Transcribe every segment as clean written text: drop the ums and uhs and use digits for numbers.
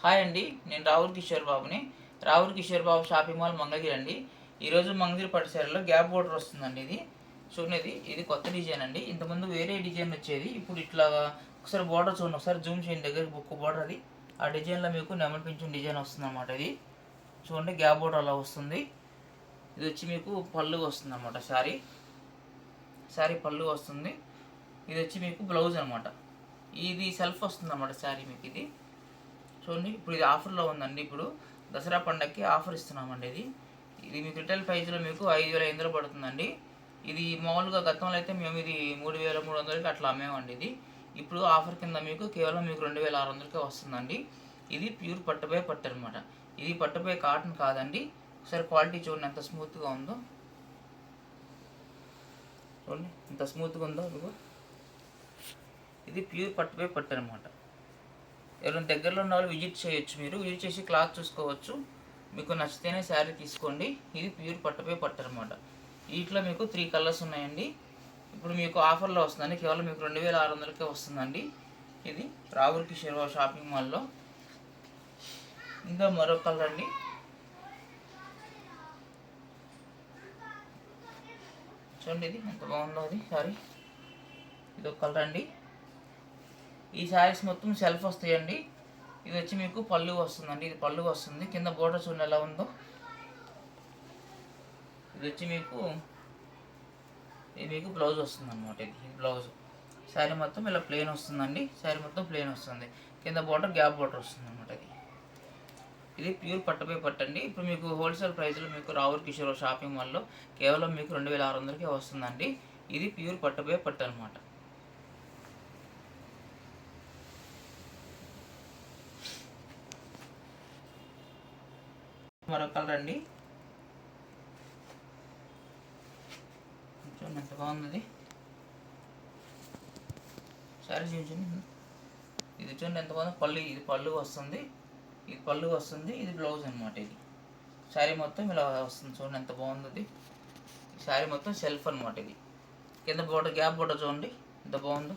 Hi అండి, నేను రావుల్ కిషోర్ బాబుని. రావుల్ కిషోర్ బాబు షాపింగ్ మాల్ మంగళగిరి అండి. ఈరోజు మంగళగిరి పట్టు చీరలో గ్యాప్ బోర్డర్ వస్తుందండి. చూడండి, ఇది కొత్త డిజైన్ అండి. ఇంతకుముందు వేరే డిజైన్ వచ్చేది, ఇప్పుడు ఇట్లా ఒకసారి బోర్డర్ చూడండి, ఒకసారి జూమ్ చేయండి దగ్గర బుక్ బోర్డర్. అది ఆ డిజైన్లో మీకు నెమలి పింఛన్ డిజైన్ వస్తుంది అన్నమాట. ఇది చూడండి, గ్యాప్ బోర్డర్ అలా వస్తుంది. ఇది వచ్చి మీకు పళ్ళు వస్తుంది అన్నమాట. శారీ పళ్ళు వస్తుంది. ఇది వచ్చి మీకు బ్లౌజ్ అనమాట. ఇది సెల్ఫ్ వస్తుంది అన్నమాట శారీ మీకు. ఇది చూడండి, ఇప్పుడు ఇది ఆఫర్లో ఉందండి. ఇప్పుడు దసరా పండగకి ఆఫర్ ఇస్తున్నామండి. ఇది మీకు రిటైల్ ప్రైస్లో మీకు 5,500 పడుతుందండి. ఇది మామూలుగా గతంలో అయితే మేము ఇది 3,300కి అట్లా అమ్మేమండి. ఇది ఇప్పుడు ఆఫర్ కింద మీకు కేవలం మీకు 2,600కే వస్తుందండి. ఇది ప్యూర్ పట్టుపై పట్టు అనమాట. ఇది పట్టుపై కాటన్ కాదండి. ఒకసారి క్వాలిటీ చూడండి ఎంత స్మూత్గా ఉందో. చూడండి ఎంత స్మూత్గా ఉందో మీకు. ఇది ప్యూర్ పట్టుపై పట్టు అనమాట. ఎవరైనా దగ్గరలో ఉన్న వాళ్ళు విజిట్ చేయొచ్చు. మీరు విజిట్ చేసి క్లాత్ చూసుకోవచ్చు. మీకు నచ్చితేనే శారీ తీసుకోండి. ఇది ప్యూర్ పట్టుపై పట్టు అనమాట. వీటిలో మీకు 3 కలర్స్ ఉన్నాయండి. ఇప్పుడు మీకు ఆఫర్లో వస్తుందండి. కేవలం మీకు 2,600కే వస్తుందండి. ఇది రావుల్ కిషోర్ బాబు షాపింగ్ మాల్లో. ఇంకా మరో కలర్ అండి. చూడండి ఇది ఎంత బాగుందో అది శారీ. ఇది ఒక కలర్ అండి. ఈ శారీస్ మొత్తం సెల్ఫ్ వస్తాయండి. ఇది వచ్చి మీకు పళ్ళు వస్తుందండి. ఇది పళ్ళు వస్తుంది. కింద బోర్డర్ చూడండి ఎలా ఉందో. ఇది వచ్చి మీకు బ్లౌజ్ వస్తుంది అనమాట. ఇది బ్లౌజ్. శారీ మొత్తం ఇలా ప్లెయిన్ వస్తుందండి. శారీ మొత్తం ప్లెయిన్ వస్తుంది. కింద బోర్డర్ గ్యాప్ బోర్డర్ వస్తుంది అనమాట. ఇది ప్యూర్ పట్టుపై పట్టండి. ఇప్పుడు మీకు హోల్సేల్ ప్రైస్లో మీకు రావుల్ కిషోర్ షాపింగ్ మాల్లో కేవలం మీకు 2,600కే వస్తుందండి. ఇది ప్యూర్ పట్టుపై పట్టు అనమాట. మరో కలర్ అండి. చూడండి ఎంత బాగుంది శారీ. చూడండి ఇది చూడండి ఎంత బాగుంది. ఇది పళ్ళు వస్తుంది. ఇది బ్లౌజ్ అనమాట. ఇది శారీ మొత్తం ఇలా వస్తుంది. చూడండి ఎంత బాగుంది. శారీ మొత్తం సెల్ఫ్ అనమాట. ఇది కింద బోర్డర్ గ్యాప్ బోర్డర్ చూడండి ఎంత బాగుందో.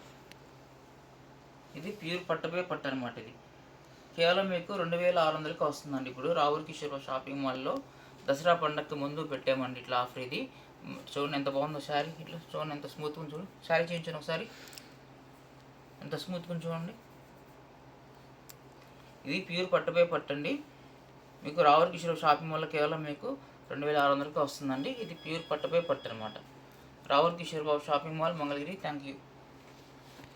ఇది ప్యూర్ పట్టుపై పట్టు అనమాట. ఇది కేవలం మీకు 2,600కి వస్తుందండి. ఇప్పుడు రావుల్ కిషోర్ షాపింగ్ మాల్లో దసరా పండగకి ముందు పెట్టామండి ఇట్లా ఆఫర్. ఇది చూడండి ఎంత బాగుందో శారీ. ఇట్లా చూడండి ఎంత స్మూత్గా చూడండి. శారీ చేయించాను ఒకసారి, ఎంత స్మూత్గా చూడండి. ఇది ప్యూర్ పట్టుపై పట్టండి. మీకు రావుల్ కిషోర్ షాపింగ్ మాల్లో కేవలం మీకు 2,600కి వస్తుందండి. ఇది ప్యూర్ పట్టుపై పట్టు అనమాట. Ravul Kishore Babu shopping mall Mangalagiri. Thank you.